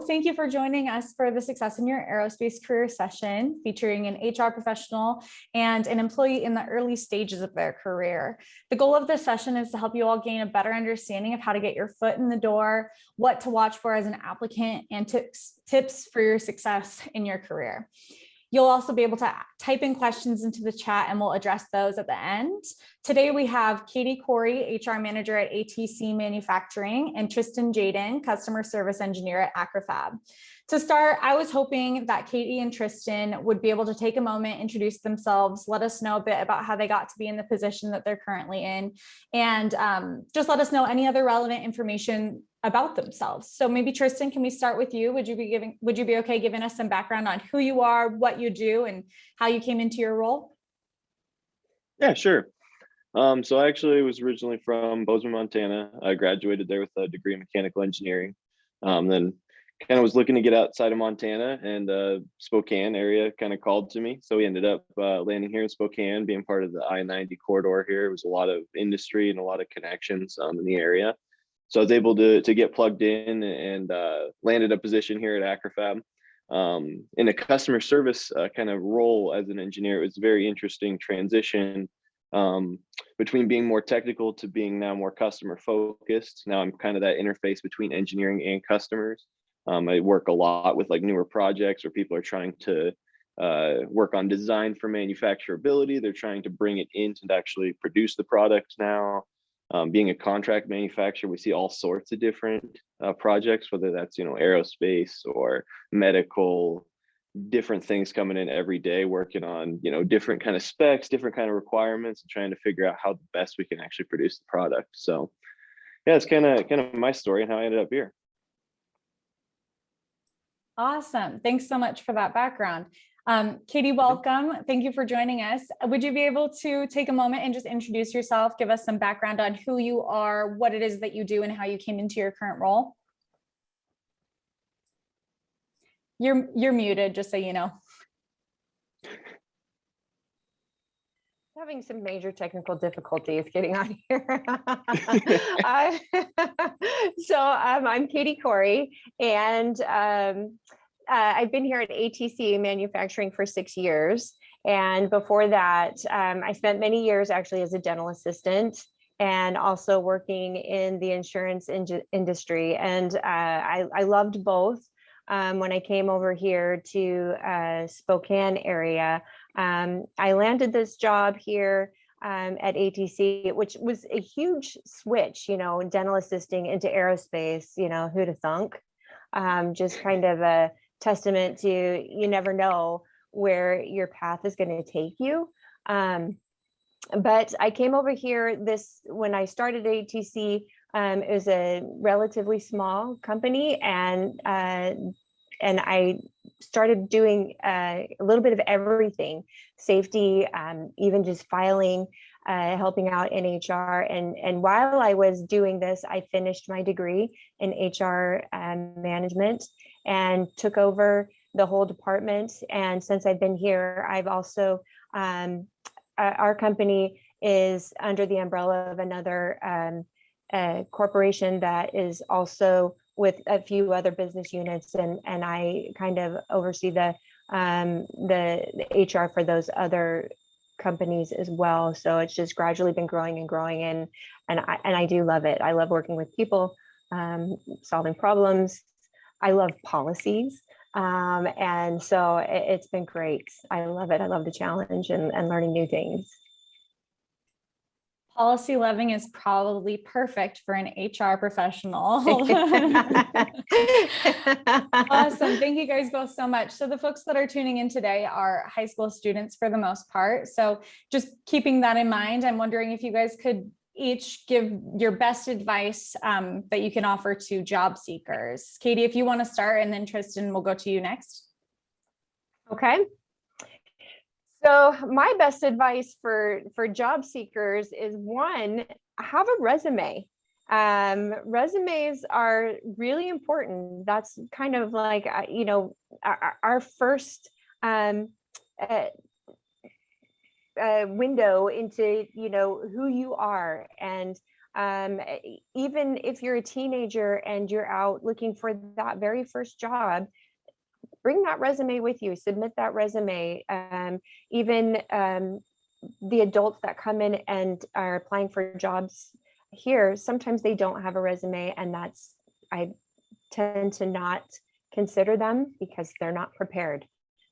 Thank you for joining us for the Success in Your Aerospace Career session, featuring an HR professional and an employee in the early stages of their career. The goal of this session is to help you all gain a better understanding of how to get your foot in the door, what to watch for as an applicant, and tips for your success in your career. You'll also be able to type in questions into the chat and we'll address those at the end. Today we have Kory, HR Manager at ATC Manufacturing, and Tryston, Customer Service Engineer at Acrofab. To start, I was hoping that Katie and Tryston would be able to take a moment, introduce themselves, let us know a bit about how they got to be in the position that they're currently in, and just let us know any other relevant information about themselves. So maybe Tryston, can we start with you? Would you be okay giving us some background on who you are, what you do, and how you came into your role? Yeah, sure. So I actually was originally from Bozeman, Montana. I graduated there with a degree in mechanical engineering. Then kind of was looking to get outside of Montana, and Spokane area kind of called to me. So we ended up landing here in Spokane, being part of the I-90 corridor here. It was a lot of industry and a lot of connections in the area. So I was able to get plugged in and landed a position here at Acrofab. In a customer service kind of role as an engineer. It was a very interesting transition between being more technical to being now more customer focused. Now I'm kind of that interface between engineering and customers. I work a lot with like newer projects where people are trying to work on design for manufacturability. They're trying to bring it in to actually produce the product now. Being a contract manufacturer, we see all sorts of different projects, whether that's, aerospace or medical, different things coming in every day, working on, different kind of specs, different kind of requirements, and trying to figure out how the best we can actually produce the product. So yeah, it's kind of my story and how I ended up here. Awesome. Thanks so much for that background. Katie, welcome. Thank you for joining us. Would you be able to take a moment and just introduce yourself, give us some background on who you are, what it is that you do, and how you came into your current role? You're muted, just so you know. Having some major technical difficulties getting on here. I'm Kory, and I've been here at ATC Manufacturing for 6 years. And before that, I spent many years actually as a dental assistant and also working in the insurance industry. And I loved both. When I came over here to Spokane area, I landed this job here at ATC, which was a huge switch, dental assisting into aerospace, who'd have thunk? Just kind of a testament to you never know where your path is going to take you. But I came over here when I started ATC. It was a relatively small company, and I started doing a little bit of everything, safety, even just filing, helping out in HR. And while I was doing this, I finished my degree in HR management and took over the whole department. And since I've been here, I've also, our company is under the umbrella of another corporation that is also with a few other business units, and I kind of oversee the HR for those other companies as well. So it's just gradually been growing and growing, and I do love it. I love working with people, solving problems. I love policies, and so it's been great. I love it. I love the challenge and learning new things. Policy loving is probably perfect for an HR professional. Awesome. Thank you guys both so much. So the folks that are tuning in today are high school students for the most part. So just keeping that in mind, I'm wondering if you guys could each give your best advice that you can offer to job seekers. Katie, if you want to start, and then Tryston, we'll go to you next. Okay. So my best advice for job seekers is, one, have a resume. Resumes are really important. That's kind of like, our first window into, who you are. And Even if you're a teenager and you're out looking for that very first job, bring that resume with you, submit that resume. Even the adults that come in and are applying for jobs here, sometimes they don't have a resume, and I tend to not consider them because they're not prepared.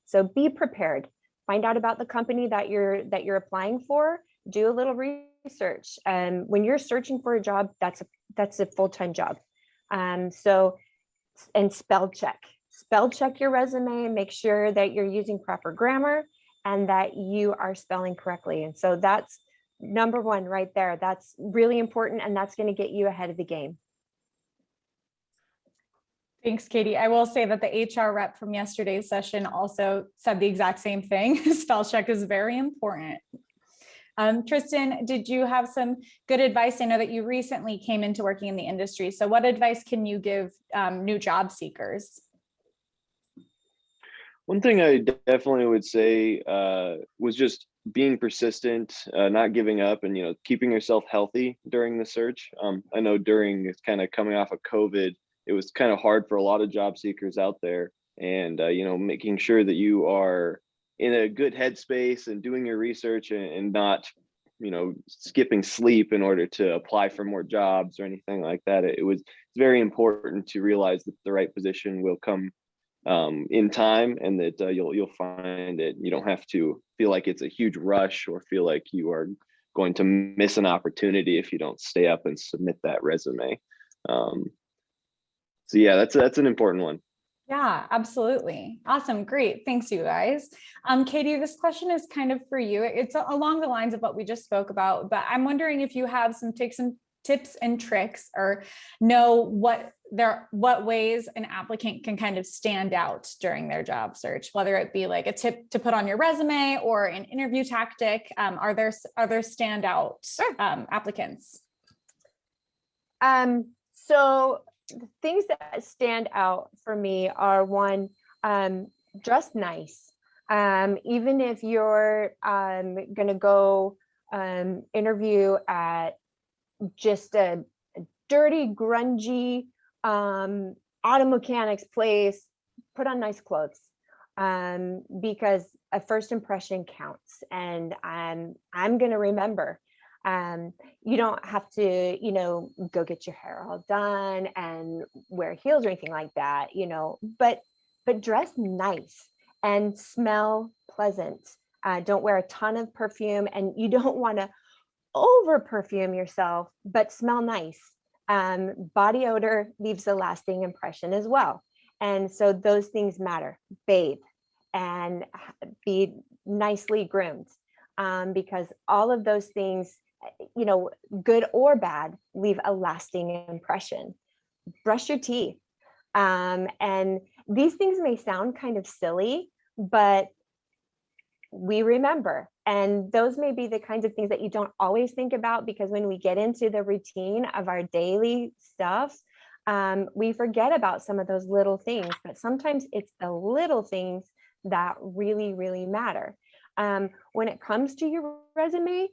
So be prepared. Find out about the company that you're applying for. Do a little research. When you're searching for a job, that's a full-time job. And spell check your resume. Make sure that you're using proper grammar and that you are spelling correctly. And so that's number one right there. That's really important, and that's going to get you ahead of the game. Thanks, Katie. I will say that the HR rep from yesterday's session also said the exact same thing. Spell check is very important. Tryston, did you have some good advice? I know that you recently came into working in the industry. So what advice can you give new job seekers? One thing I definitely would say was just being persistent, not giving up, and keeping yourself healthy during the search. I know during kind of coming off of COVID, it was kind of hard for a lot of job seekers out there, and making sure that you are in a good headspace and doing your research and not skipping sleep in order to apply for more jobs or anything like that. It's very important to realize that the right position will come in time, and that you'll find it. You don't have to feel like it's a huge rush or feel like you are going to miss an opportunity if you don't stay up and submit that resume. So yeah, that's an important one. Yeah, absolutely. Awesome. Great. Thanks, you guys. Katie, this question is kind of for you. It's along the lines of what we just spoke about, but I'm wondering if you have some tips and tricks, or know what ways an applicant can kind of stand out during their job search, whether it be like a tip to put on your resume or an interview tactic. Are there standout applicants? So the things that stand out for me are, one, dress nice. Even if you're going to go interview at just a dirty, grungy auto mechanics place, put on nice clothes, because a first impression counts, and I'm going to remember. You don't have to, go get your hair all done and wear heels or anything like that, but dress nice and smell pleasant. Don't wear a ton of perfume, and you don't want to over perfume yourself, but smell nice. Body odor leaves a lasting impression as well. And so those things matter. Bathe and be nicely groomed, because all of those things, good or bad, leave a lasting impression. Brush your teeth. And these things may sound kind of silly, but we remember. And those may be the kinds of things that you don't always think about, because when we get into the routine of our daily stuff, we forget about some of those little things. But sometimes it's the little things that really, really matter. When it comes to your resume,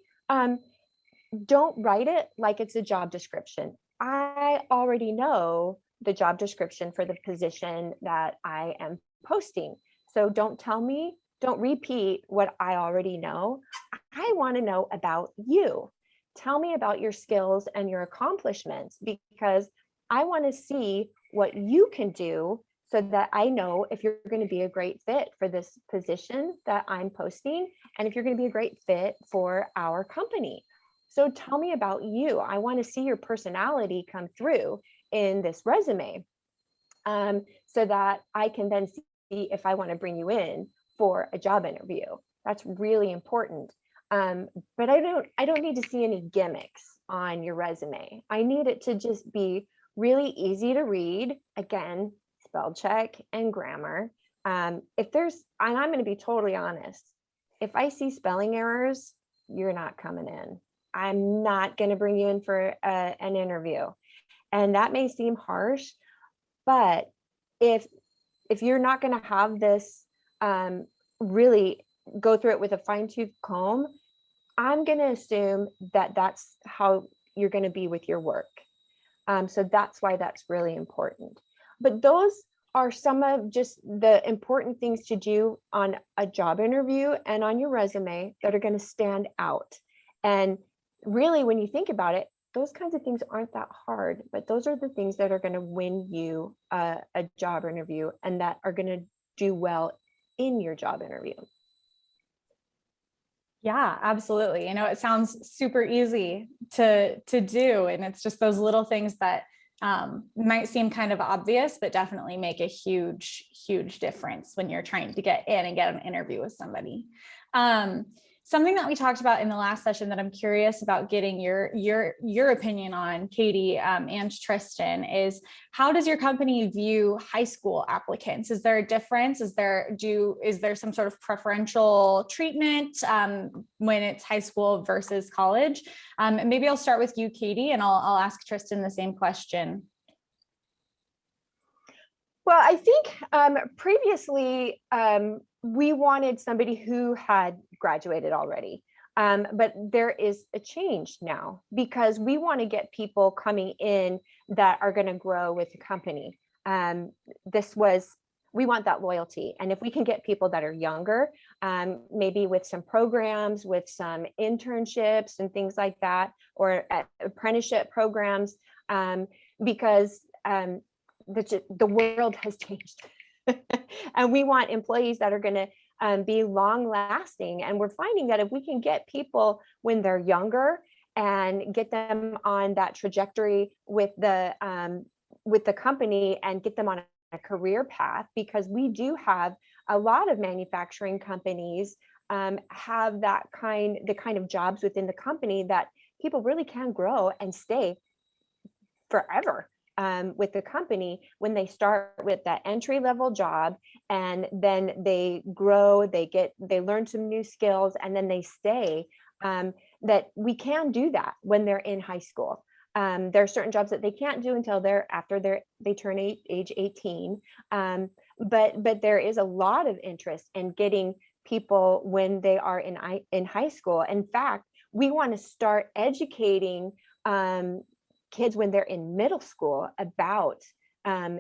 don't write it like it's a job description. I already know the job description for the position that I am posting. So don't repeat what I already know. I want to know about you. Tell me about your skills and your accomplishments, because I want to see what you can do so that I know if you're going to be a great fit for this position that I'm posting, and if you're going to be a great fit for our company. So tell me about you. I want to see your personality come through in this resume, so that I can then see if I want to bring you in for a job interview. That's really important. But I don't need to see any gimmicks on your resume. I need it to just be really easy to read. Again, spell check and grammar. And I'm going to be totally honest. If I see spelling errors, you're not coming in. I'm not going to bring you in for an interview. And that may seem harsh, but if you're not going to have this really go through it with a fine-tooth comb, I'm going to assume that that's how you're going to be with your work. So that's why that's really important. But those are some of just the important things to do on a job interview and on your resume that are going to stand out. And really, when you think about it, those kinds of things aren't that hard, but those are the things that are going to win you a job interview and that are going to do well in your job interview. Yeah, absolutely. You know, it sounds super easy to do, and it's just those little things that might seem kind of obvious, but definitely make a huge difference when you're trying to get in and get an interview with somebody. Something that we talked about in the last session that I'm curious about getting your opinion on, Katie, and Tryston, is how does your company view high school applicants? Is there a difference? Is there some sort of preferential treatment when it's high school versus college? And maybe I'll start with you, Katie, and I'll ask Tryston the same question. Well, I think previously we wanted somebody who had graduated already, but there is a change now because we want to get people coming in that are going to grow with the company. We want that loyalty, and if we can get people that are younger, maybe with some programs, with some internships and things like that, or apprenticeship programs, because the world has changed and we want employees that are going to be long lasting. And we're finding that if we can get people when they're younger and get them on that trajectory with the company and get them on a career path, because we do have a lot of manufacturing companies have the kind of jobs within the company that people really can grow and stay forever with the company when they start with that entry level job, and then they grow, they learn some new skills, and then they stay. That we can do that when they're in high school. There are certain jobs that they can't do until they turn age 18. But there is a lot of interest in getting people when they are in high school. In fact, we want to start educating kids when they're in middle school about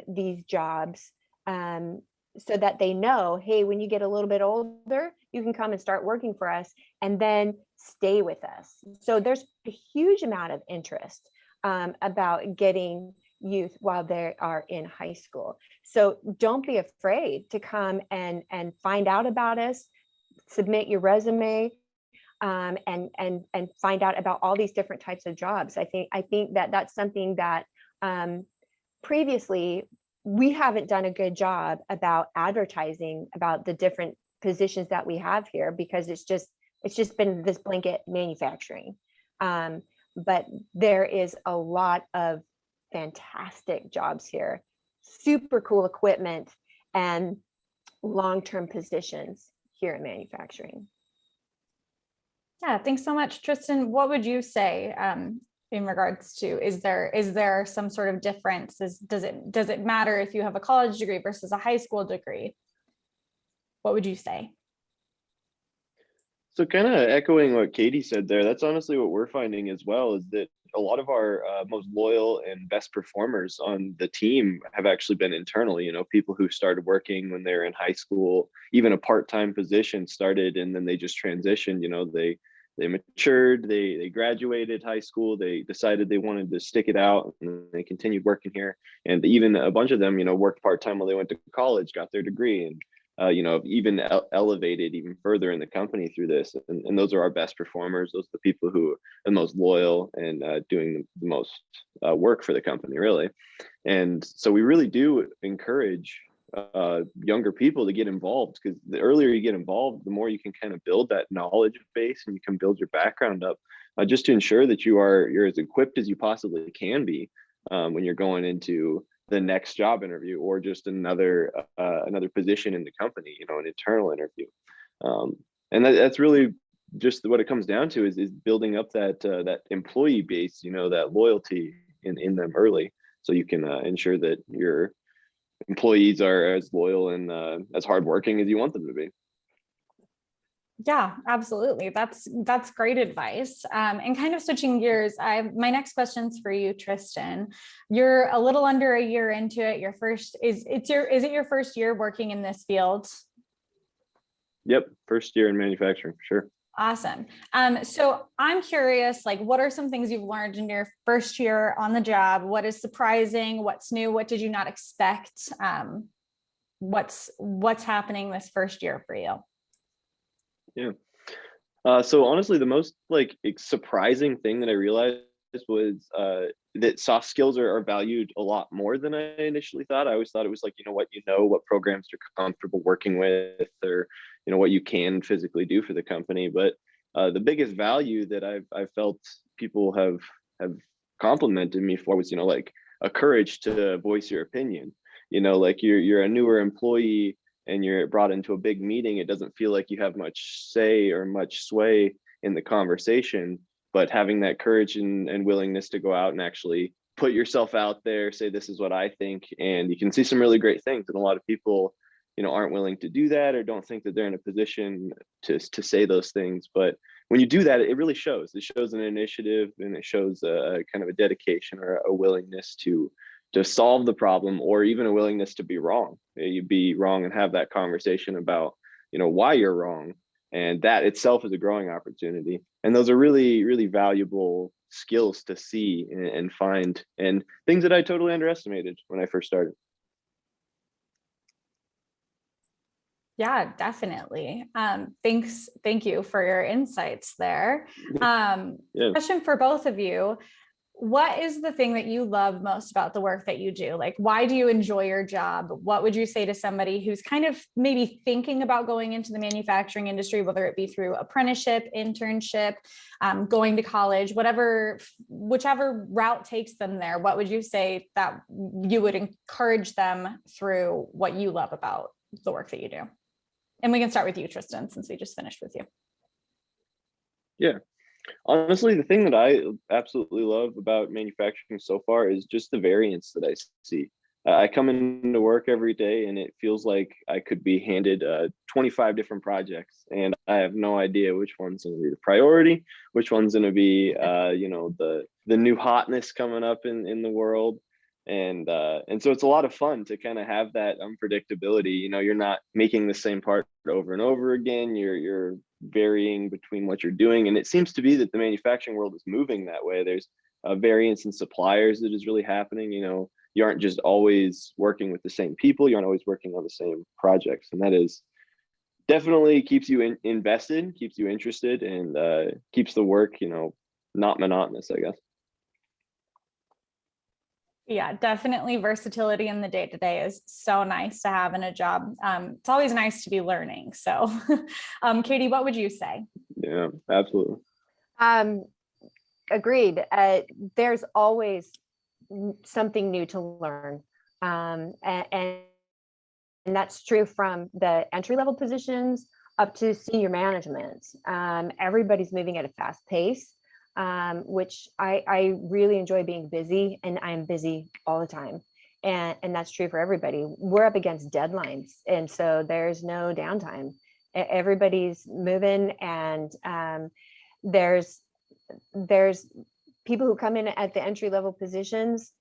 these jobs, so that they know, hey, when you get a little bit older, you can come and start working for us and then stay with us. So there's a huge amount of interest about getting youth while they are in high school. So don't be afraid to come and find out about us, submit your resume, and find out about all these different types of jobs. I think that that's something that previously we haven't done a good job about advertising about the different positions that we have here, because it's just been this blanket manufacturing. But there is a lot of fantastic jobs here, super cool equipment, and long-term positions here in manufacturing. Yeah, thanks so much, Tryston. What would you say in regards to, is there some sort of difference? Does it matter if you have a college degree versus a high school degree? What would you say? So kind of echoing what Katie said there, that's honestly what we're finding as well, is that a lot of our most loyal and best performers on the team have actually been internal, people who started working when they were in high school, even a part-time position started, and then they just transitioned, they matured, they graduated high school, they decided they wanted to stick it out, and they continued working here. And even a bunch of them, worked part-time while they went to college, got their degree, and even elevated even further in the company through this. And those are our best performers. Those are the people who are the most loyal and doing the most work for the company, really. And so we really do encourage younger people to get involved, because the earlier you get involved, the more you can kind of build that knowledge base, and you can build your background up, just to ensure that you're as equipped as you possibly can be when you're going into the next job interview, or just another position in the company, an internal interview. And that's really just what it comes down to, is building up that employee base, that loyalty in them early, so you can ensure that your employees are as loyal and as hardworking as you want them to be. Yeah, absolutely. That's great advice. And kind of switching gears, my next question's for you, Tryston. You're a little under a year into it. Is it your first year working in this field? Yep, first year in manufacturing, for sure. Awesome. So I'm curious, like, what are some things you've learned in your first year on the job? What is surprising? What's new? What did you not expect? What's happening this first year for you? Yeah. So honestly, the most like surprising thing that I realized was that soft skills are valued a lot more than I initially thought. I always thought it was like, what programs you're comfortable working with, or what you can physically do for the company. But the biggest value that I've felt people have complimented me for was like a courage to voice your opinion. Like you're a newer employee and you're brought into a big meeting, it doesn't feel like you have much say or much sway in the conversation. But having that courage and willingness to go out and actually put yourself out there, say, this is what I think, and you can see some really great things. And a lot of people, aren't willing to do that or don't think that they're in a position to say those things. But when you do that, it really shows. It shows an initiative, and it shows a kind of a dedication or a willingness to solve the problem, or even a willingness to be wrong. You be wrong and have that conversation about why you're wrong, and that itself is a growing opportunity. And those are really, really valuable skills to see and find, and things that I totally underestimated when I first started. Yeah, definitely. Thank you for your insights there. Yeah. Question for both of you. What is the thing that you love most about the work that you do? Like, why do you enjoy your job? What would you say to somebody who's kind of maybe thinking about going into the manufacturing industry, whether it be through apprenticeship, internship, going to college, whichever route takes them there? What would you say that you would encourage them through what you love about the work that you do? And we can start with you, Tryston, since we just finished with you. Yeah. Honestly, the thing that I absolutely love about manufacturing so far is just the variance that I see. I come into work every day and it feels like I could be handed 25 different projects, and I have no idea which one's going to be the priority, which one's going to be, the new hotness coming up in the world. And so it's a lot of fun to kind of have that unpredictability. You're not making the same part over and over again. You're varying between what you're doing, and it seems to be that the manufacturing world is moving that way. There's a variance in suppliers that is really happening. You aren't just always working with the same people. You aren't always working on the same projects, and that is definitely keeps you invested, keeps you interested, and keeps the work not monotonous, I guess. Yeah, definitely versatility in the day-to-day is so nice to have in a job. It's always nice to be learning. So Katie, what would you say? Yeah, absolutely. Agreed. There's always something new to learn. And that's true from the entry-level positions up to senior management. Everybody's moving at a fast pace. Which I really enjoy being busy, and I'm busy all the time. And that's true for everybody. We're up against deadlines, and so there's no downtime. Everybody's moving, and there's people who come in at the entry-level positions.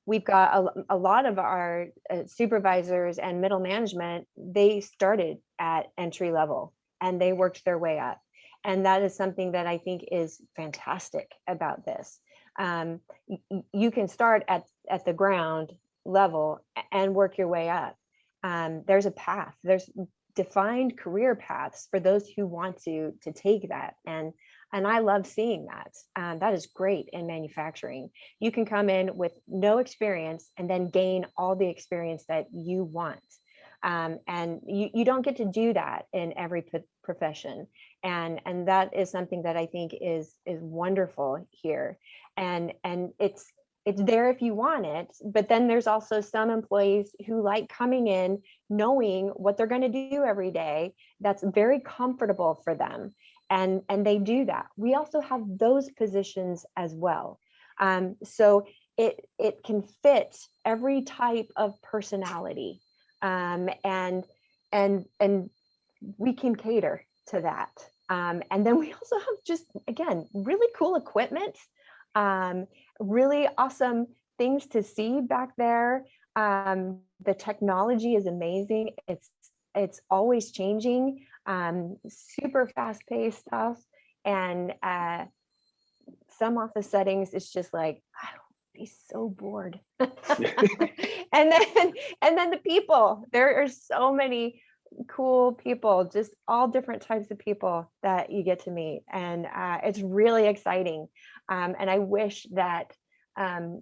We've got a lot of our supervisors and middle management, they started at entry level and they worked their way up. And that is something that I think is fantastic about this. You can start at the ground level and work your way up. There's a path. There's defined career paths for those who want to take that. And I love seeing that. That is great in manufacturing. You can come in with no experience and then gain all the experience that you want. And you don't get to do that in every profession. And that is something that I think is wonderful here. And it's there if you want it, but then there's also some employees who like coming in knowing what they're going to do every day. That's very comfortable for them. And they do that. We also have those positions as well. So it can fit every type of personality. And we can cater to that. And then we also have just, again, really cool equipment, really awesome things to see back there. The technology is amazing. It's always changing, super fast-paced stuff. And some office settings, it's just like, I would be so bored. And then the people, there are so many cool people, just all different types of people that you get to meet. And it's really exciting. And I wish that, I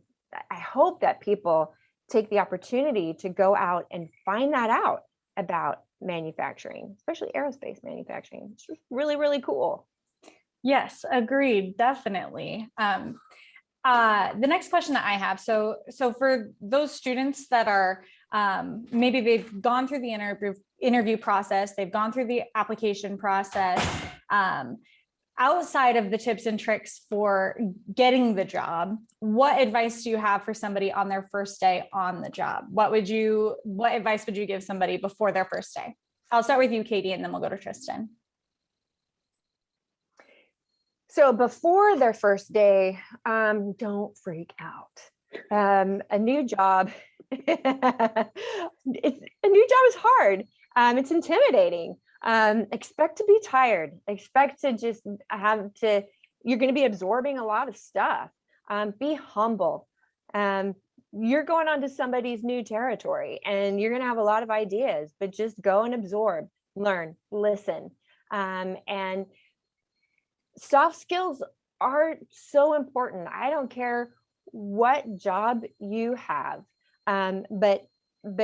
hope that people take the opportunity to go out and find that out about manufacturing, especially aerospace manufacturing. It's just really, really cool. Yes, agreed, definitely. The next question that I have, so for those students that are, maybe they've gone through the interview process, they've gone through the application process, outside of the tips and tricks for getting the job, what advice do you have for somebody on their first day on the job? What advice would you give somebody before their first day? I'll start with you, Katie, and then we'll go to Tryston. So before their first day, don't freak out. A new job, a new job is hard. It's intimidating. Expect to be tired. Expect to just you're going to be absorbing a lot of stuff. Be humble. You're going onto somebody's new territory and you're going to have a lot of ideas, but just go and absorb, learn, listen. And soft skills are so important. I don't care what job you have, but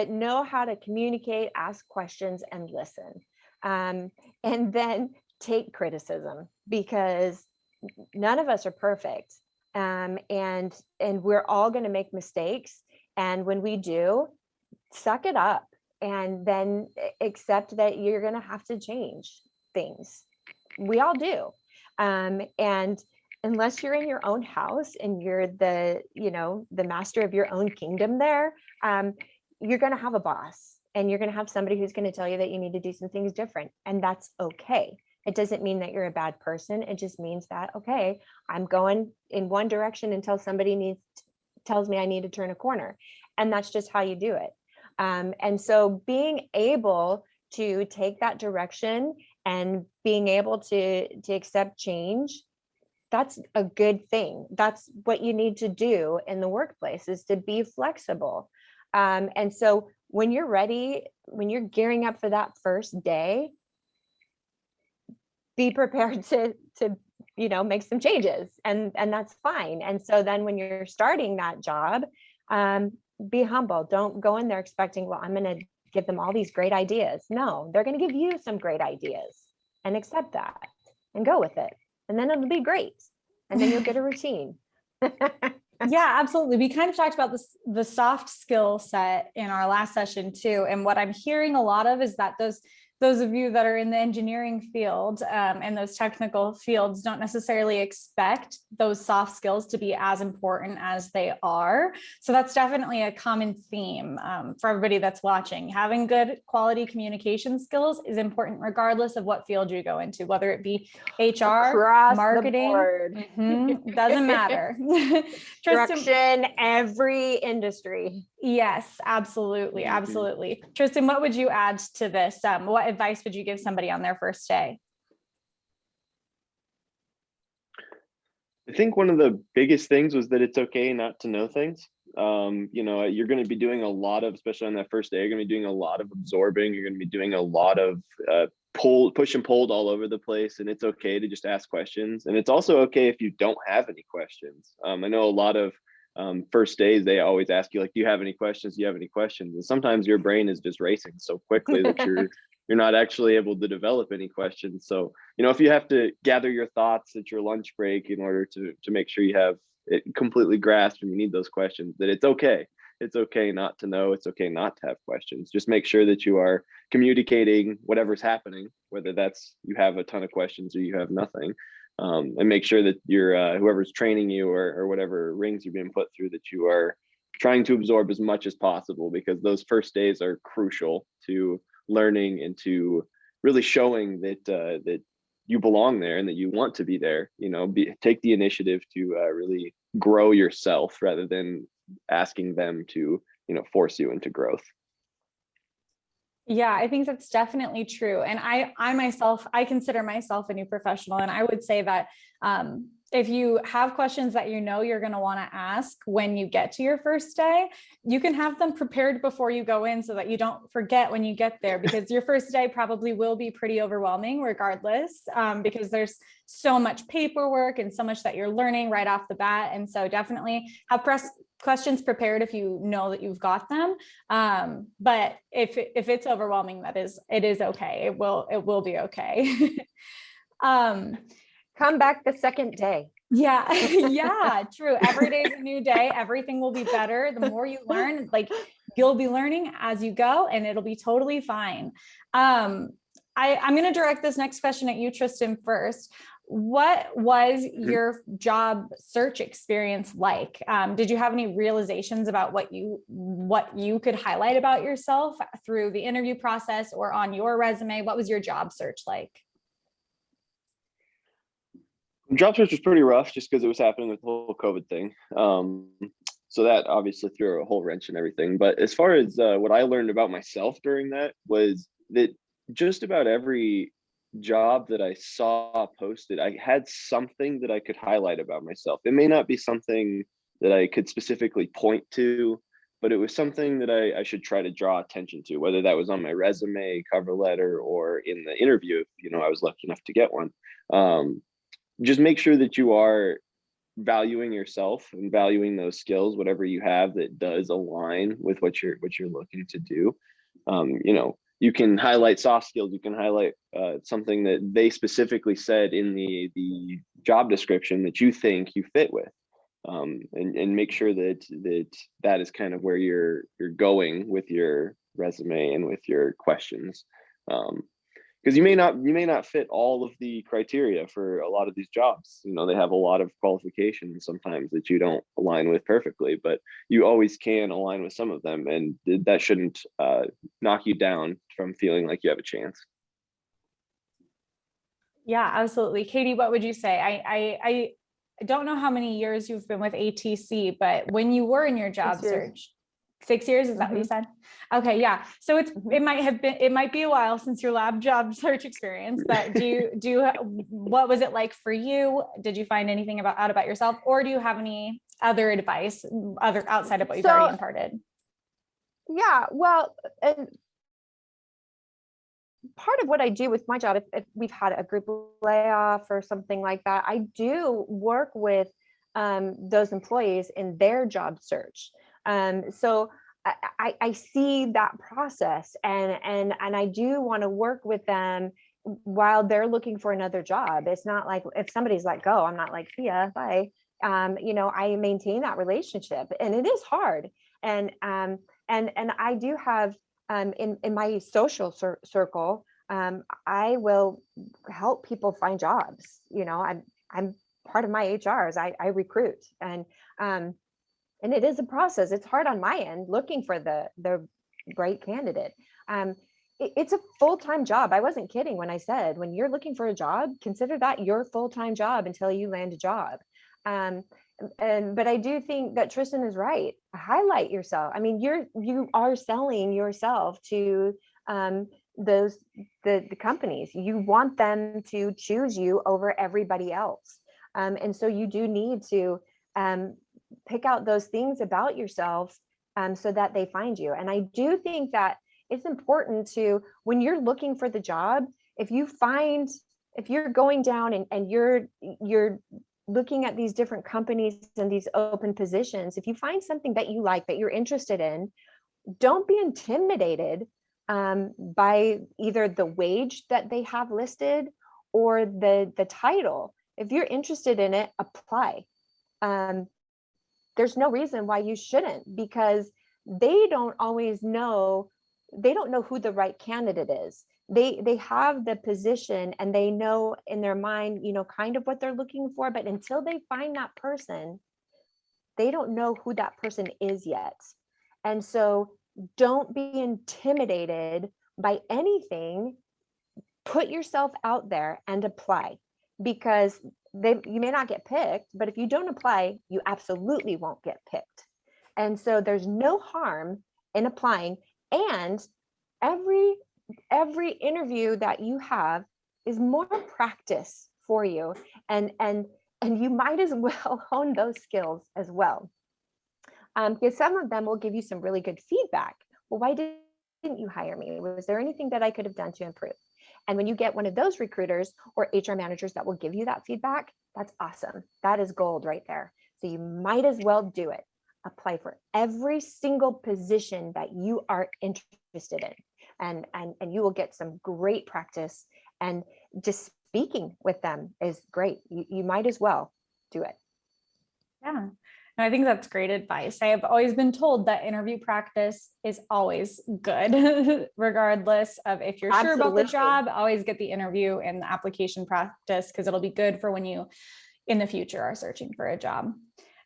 know how to communicate, ask questions, and listen. And then take criticism, because none of us are perfect. And we're all going to make mistakes. And when we do, suck it up and then accept that you're going to have to change things. We all do. And unless you're in your own house and you're the master of your own kingdom there, you're going to have a boss and you're going to have somebody who's going to tell you that you need to do some things different. And that's okay. It doesn't mean that you're a bad person. It just means that, okay, I'm going in one direction until somebody tells me I need to turn a corner. And that's just how you do it. And so being able to take that direction and being able to accept change, that's a good thing. That's what you need to do in the workplace, is to be flexible. And so when you're ready, when you're gearing up for that first day, be prepared to make some changes, and that's fine. And so then when you're starting that job, be humble. Don't go in there expecting, well, I'm going to give them all these great ideas. No, they're going to give you some great ideas, and accept that and go with it. And then it'll be great. And then you'll get a routine. Yeah, absolutely. We kind of talked about the soft skill set in our last session too. And what I'm hearing a lot of is that those of you that are in the engineering field and those technical fields don't necessarily expect those soft skills to be as important as they are. So that's definitely a common theme for everybody that's watching. Having good quality communication skills is important regardless of what field you go into, whether it be HR, across marketing, doesn't matter. Construction, every industry. Yes, absolutely. Absolutely. Tryston, what would you add to this? What advice would you give somebody on their first day? I think one of the biggest things was that it's okay not to know things. You're going to be doing a lot of, especially on that first day, you're going to be doing a lot of absorbing. You're going to be doing a lot of push and pulled all over the place. And it's okay to just ask questions. And it's also okay if you don't have any questions. I know a lot of first days, they always ask you, like, do you have any questions? Do you have any questions? And sometimes your brain is just racing so quickly that you're not actually able to develop any questions. So, if you have to gather your thoughts at your lunch break in order to make sure you have it completely grasped and you need those questions, that it's okay. It's okay not to know. It's okay not to have questions. Just make sure that you are communicating whatever's happening, whether that's you have a ton of questions or you have nothing. And make sure that you're whoever's training you or whatever rings you're being put through, that you are trying to absorb as much as possible, because those first days are crucial to learning and to really showing that that you belong there and that you want to be there. Take the initiative to really grow yourself rather than asking them to force you into growth. Yeah, I think that's definitely true. And I myself, I consider myself a new professional. And I would say that if you have questions that you're going to want to ask when you get to your first day, you can have them prepared before you go in so that you don't forget when you get there, because your first day probably will be pretty overwhelming regardless, because there's so much paperwork and so much that you're learning right off the bat. And so definitely have questions prepared if you know that you've got them. But if it's overwhelming, it is okay. It will be okay. Come back the second day. Yeah. Yeah, true. Every day is a new day. Everything will be better. The more you learn, like you'll be learning as you go, and it'll be totally fine. I'm going to direct this next question at you, Tryston, first. What was your job search experience like? Did you have any realizations about what you could highlight about yourself through the interview process or on your resume? What was your job search like? Job search was pretty rough just because it was happening with the whole COVID thing. So that obviously threw a whole wrench in everything. But as far as what I learned about myself during that was that just about every job that I saw posted, I had something that I could highlight about myself. It may not be something that I could specifically point to, but it was something that I should try to draw attention to, whether that was on my resume, cover letter, or in the interview, if I was lucky enough to get one. Just make sure that you are valuing yourself and valuing those skills, whatever you have that does align with what you're looking to do. You can highlight soft skills. You can highlight something that they specifically said in the job description that you think you fit with, and make sure that is kind of where you're going with your resume and with your questions. Because you may not fit all of the criteria for a lot of these jobs. They have a lot of qualifications sometimes that you don't align with perfectly, but you always can align with some of them, and that shouldn't knock you down from feeling like you have a chance. Yeah, absolutely. Katie, what would you say? I don't know how many years you've been with ATC, but when you were in your job search, 6 years, is that what you said? Okay, yeah. So it might be a while since your lab job search experience, but what was it like for you? Did you find anything out about yourself, or do you have any other advice outside of what you've already imparted? Yeah, well, and part of what I do with my job, if we've had a group layoff or something like that, I do work with those employees in their job search. So I see that process, and I do want to work with them while they're looking for another job. It's not like if somebody's let go, I'm not like, see ya, bye. I maintain that relationship, and it is hard. And I do have in my social circle, I will help people find jobs. I'm part of my HRs. I recruit, and it is a process. It's hard on my end looking for the right candidate. It's a full-time job. I wasn't kidding when I said, when you're looking for a job, consider that your full-time job until you land a job. But I do think that Tryston is right. Highlight yourself. I mean, you are selling yourself to the companies. You want them to choose you over everybody else. And so you do need to pick out those things about yourself so that they find you. And I do think that it's important to, when you're looking for the job, if you're going down and you're looking at these different companies and these open positions, if you find something that you like, that you're interested in, don't be intimidated by either the wage that they have listed or the title. If you're interested in it, apply. There's no reason why you shouldn't, because they don't know who the right candidate is. They have the position and they know in their mind, kind of what they're looking for, but until they find that person, they don't know who that person is yet. And so don't be intimidated by anything put yourself out there and apply, because you may not get picked, but if you don't apply, you absolutely won't get picked. And so there's no harm in applying, and every interview that you have is more practice for you, and you might as well hone those skills as well, because some of them will give you some really good feedback. Well, why didn't you hire me? Was there anything that I could have done to improve? And when you get one of those recruiters or HR managers that will give you that feedback, that's awesome. That is gold right there. So you might as well do it. Apply for every single position that you are interested in, and you will get some great practice, and just speaking with them is great. You might as well do it. Yeah. And I think that's great advice. I have always been told that interview practice is always good, regardless of if you're sure about the job, always get the interview and the application practice, because it'll be good for when you in the future are searching for a job.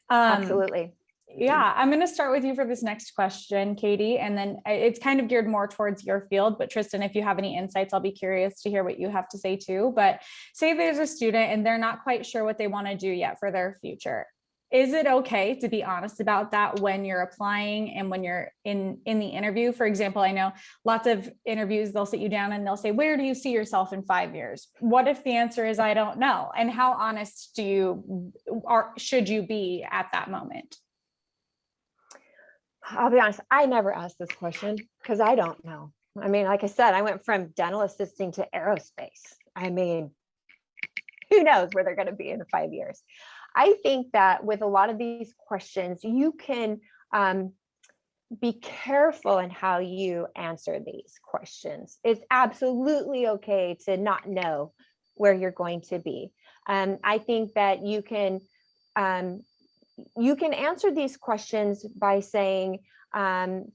Absolutely. Yeah, I'm going to start with you for this next question, Katie, and then it's kind of geared more towards your field, but Tryston, if you have any insights, I'll be curious to hear what you have to say too. But say there's a student and they're not quite sure what they want to do yet for their future. Is it okay to be honest about that when you're applying and when you're in the interview? For example, I know lots of interviews, they'll sit you down and they'll say, where do you see yourself in 5 years? What if the answer is, I don't know? And how honest should you be at that moment? I'll be honest, I never asked this question because I don't know. I mean, like I said, I went from dental assisting to aerospace. I mean, who knows where they're going to be in 5 years? I think that with a lot of these questions, you can be careful in how you answer these questions. It's absolutely okay to not know where you're going to be. I think that you can answer these questions by saying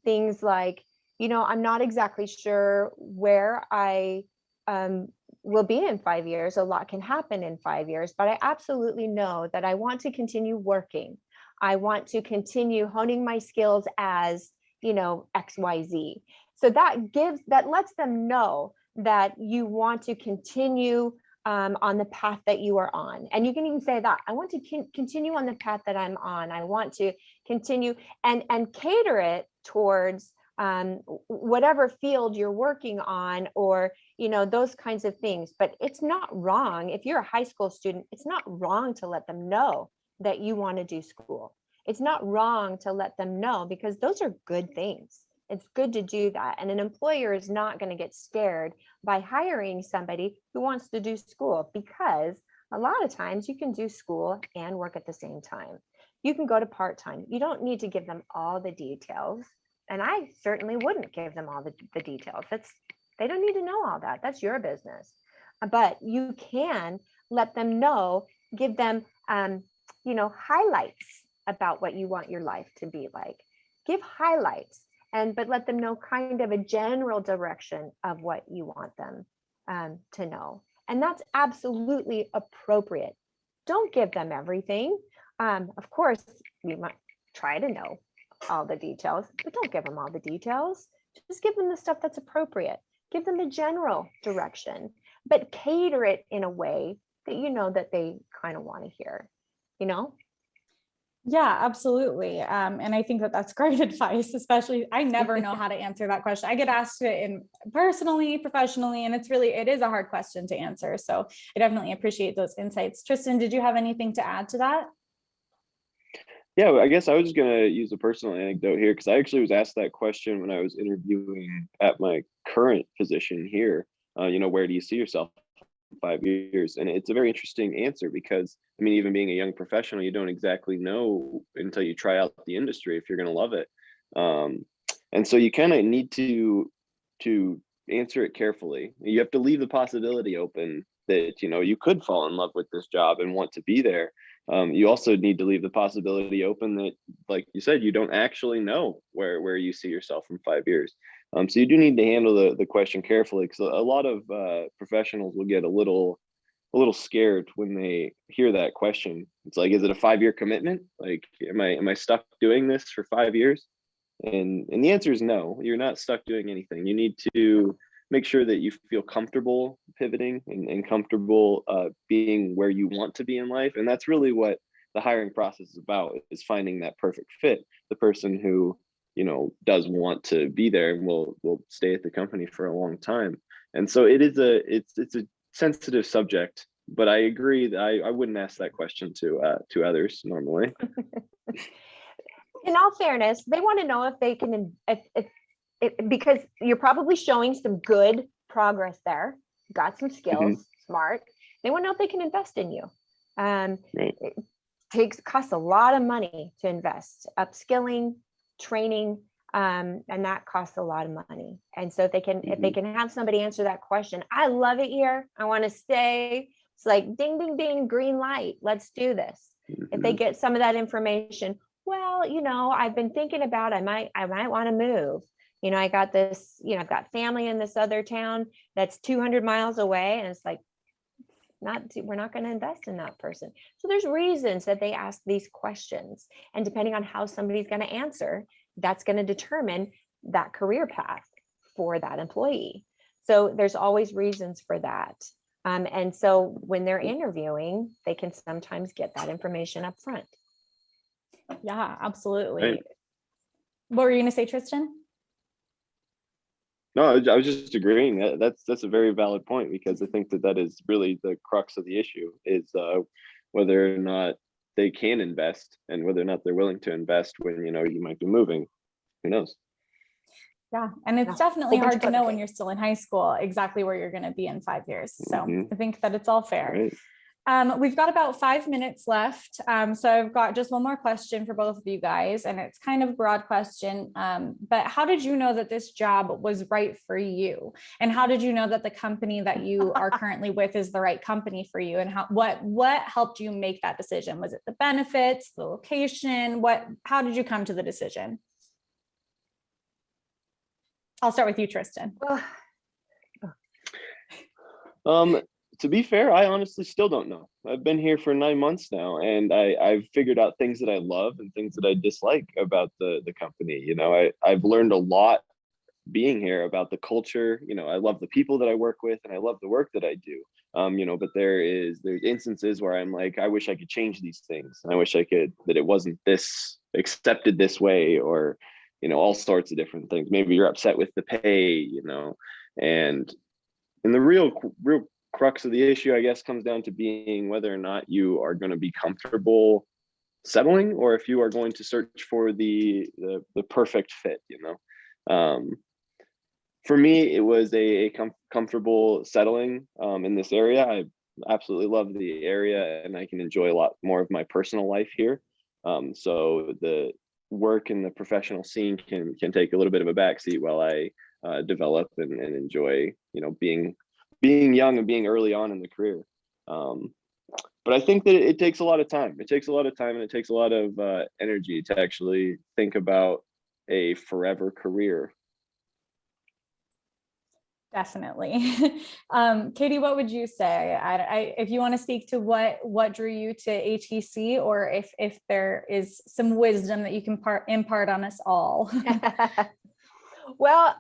things like, I'm not exactly sure where I will be in 5 years. A lot can happen in 5 years, but I absolutely know that I want to continue working. I want to continue honing my skills as, XYZ. So that lets them know that you want to continue on the path that you are on. And you can even say that I want to continue on the path that I'm on. I want to continue and cater it towards whatever field you're working on, or, those kinds of things. But it's not wrong. If you're a high school student, it's not wrong to let them know that you want to do school. It's not wrong to let them know, because those are good things. It's good to do that. And an employer is not going to get scared by hiring somebody who wants to do school, because a lot of times you can do school and work at the same time. You can go to part-time. You don't need to give them all the details. And I certainly wouldn't give them all the details. They don't need to know all that. That's your business. But you can let them know, give them, highlights about what you want your life to be like. Give highlights. But let them know kind of a general direction of what you want them to know. And that's absolutely appropriate. Don't give them everything. Of course, you might try to know all the details, but don't give them all the details. Just give them the stuff that's appropriate. Give them the general direction, but cater it in a way that that they kind of want to hear, Yeah, absolutely. And I think that that's great advice, especially I never know how to answer that question. I get asked it in personally, professionally, and it is a hard question to answer. So I definitely appreciate those insights. Tryston, did you have anything to add to that? Yeah, I guess I was just going to use a personal anecdote here, because I actually was asked that question when I was interviewing at my current position here. Where do you see yourself in 5 years? And it's a very interesting answer, because even being a young professional, you don't exactly know until you try out the industry if you're going to love it. And so you kind of need to answer it carefully. You have to leave the possibility open that you could fall in love with this job and want to be there. You also need to leave the possibility open that, like you said, you don't actually know where you see yourself in 5 years. So you do need to handle the question carefully, because a lot of professionals will get a little scared when they hear that question. It's like, is it a 5-year commitment? Like, am I stuck doing this for 5 years? And the answer is no. You're not stuck doing anything. You need to make sure that you feel comfortable pivoting and comfortable being where you want to be in life. And that's really what the hiring process is about, is finding that perfect fit, the person who, you know, does want to be there and will stay at the company for a long time. And so it's a sensitive subject, but I agree that I wouldn't ask that question to others normally. In all fairness, they want to know if they can, because you're probably showing some good progress there, got some skills, smart. They want to know if they can invest in you. Right. It costs a lot of money to invest, upskilling, training, and that costs a lot of money. And so if they can have somebody answer that question, I love it here, I want to stay. It's like ding, ding, ding, green light. Let's do this. If they get some of that information, well, you know, I've been thinking about, I might want to move. You know, I got this, you know, I've got family in this other town that's 200 miles away. And it's like, we're not going to invest in that person. So there's reasons that they ask these questions. And depending on how somebody's going to answer, that's going to determine that career path for that employee. So there's always reasons for that. And so when they're interviewing, they can sometimes get that information up front. Yeah, absolutely. Right. What were you going to say, Tryston? No, I was just agreeing. That's a very valid point, because I think that is really the crux of the issue, is whether or not they can invest and whether or not they're willing to invest when, you know, you might be moving. Who knows? Yeah, and it's definitely hard to know when you're still in high school exactly where you're going to be in 5 years. So I think that it's all fair. Right. We've got about 5 minutes left. So I've got just one more question for both of you guys, and it's kind of a broad question. But how did you know that this job was right for you? And how did you know that the company that you are currently with is the right company for you? And what helped you make that decision? Was it the benefits, the location? How did you come to the decision? I'll start with you, Tryston. To be fair, I honestly still don't know. I've been here for 9 months now, and I've figured out things that I love and things that I dislike about the company. You know, I've learned a lot being here about the culture. You know, I love the people that I work with, and I love the work that I do. You know, but there's instances where I'm like, I wish I could change these things, and I wish I could, that it wasn't this accepted this way, or, you know, all sorts of different things. Maybe you're upset with the pay, you know, and the real crux of the issue, I guess, comes down to being whether or not you are going to be comfortable settling, or if you are going to search for the perfect fit, you know. For me, it was a comfortable settling in this area. I absolutely love the area, and I can enjoy a lot more of my personal life here. So the work and the professional scene can take a little bit of a backseat while I develop and enjoy, you know, being young and being early on in the career. But I think that it takes a lot of time. It takes a lot of time, and it takes a lot of energy to actually think about a forever career. Definitely. Katie, what would you say? If you want to speak to what drew you to ATC, or if there is some wisdom that you can impart on us all. Well,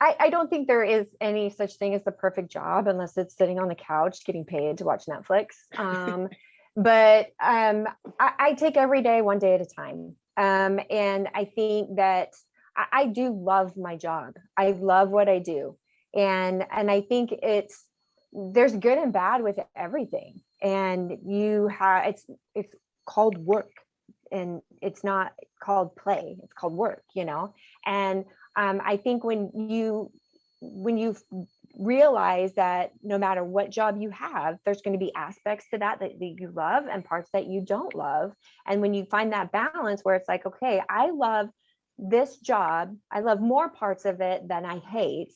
I don't think there is any such thing as the perfect job, unless it's sitting on the couch getting paid to watch Netflix. But I take every day one day at a time. And I think that I do love my job. I love what I do. And I think there's good and bad with everything. And it's called work, and it's not called play. It's called work, you know? And I think when you realize that no matter what job you have, there's going to be aspects to that you love and parts that you don't love. And when you find that balance where it's like, okay, I love this job, I love more parts of it than I hate,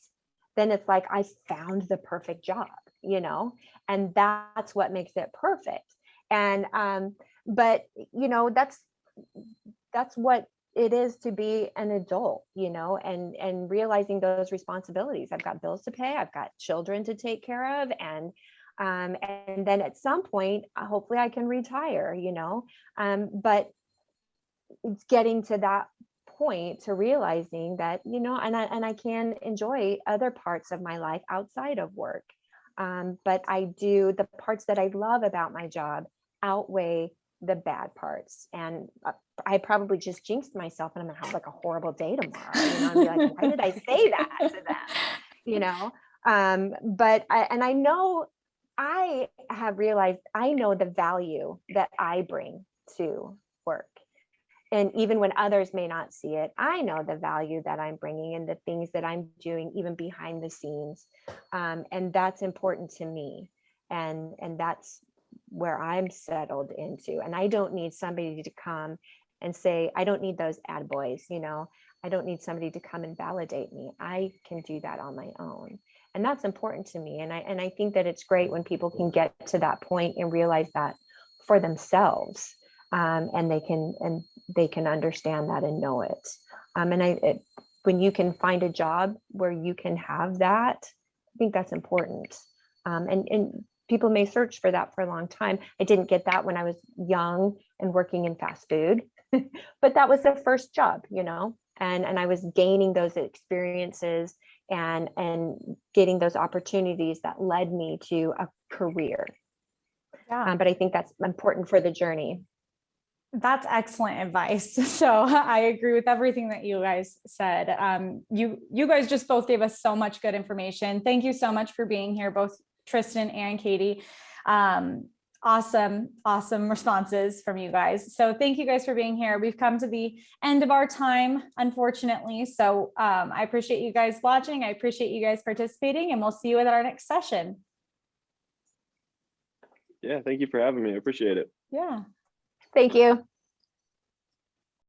then it's like I found the perfect job, you know, and that's what makes it perfect. And but you know, that's what it is to be an adult, you know, and realizing those responsibilities. I've got bills to pay, I've got children to take care of, and then at some point, hopefully I can retire, you know, but it's getting to that point to realizing that, and I can enjoy other parts of my life outside of work. But the parts that I love about my job outweigh the bad parts. And I probably just jinxed myself, and I'm gonna have like a horrible day tomorrow, and be like, why did I say that to them? But I know, I have realized, I know the value that I bring to work. And even when others may not see it, I know the value that I'm bringing and the things that I'm doing, even behind the scenes. And that's important to me. And that's where I'm settled into. And I don't need somebody to come and say, I don't need those ad boys, I don't need somebody to come and validate me. I can do that on my own. And that's important to me. And I think that it's great when people can get to that point and realize that for themselves. And they can understand that and know it. When you can find a job where you can have that, I think that's important. And people may search for that for a long time. I didn't get that when I was young and working in fast food, but that was the first job, and I was gaining those experiences and getting those opportunities that led me to a career. Yeah. But I think that's important for the journey. That's excellent advice. So I agree with everything that you guys said. You guys just both gave us so much good information. Thank you so much for being here, both Tryston and Katie. Awesome responses from you guys. So thank you guys for being here. We've come to the end of our time, unfortunately. So I appreciate you guys watching. I appreciate you guys participating, and we'll see you at our next session. Yeah, thank you for having me. I appreciate it. Yeah. Thank you.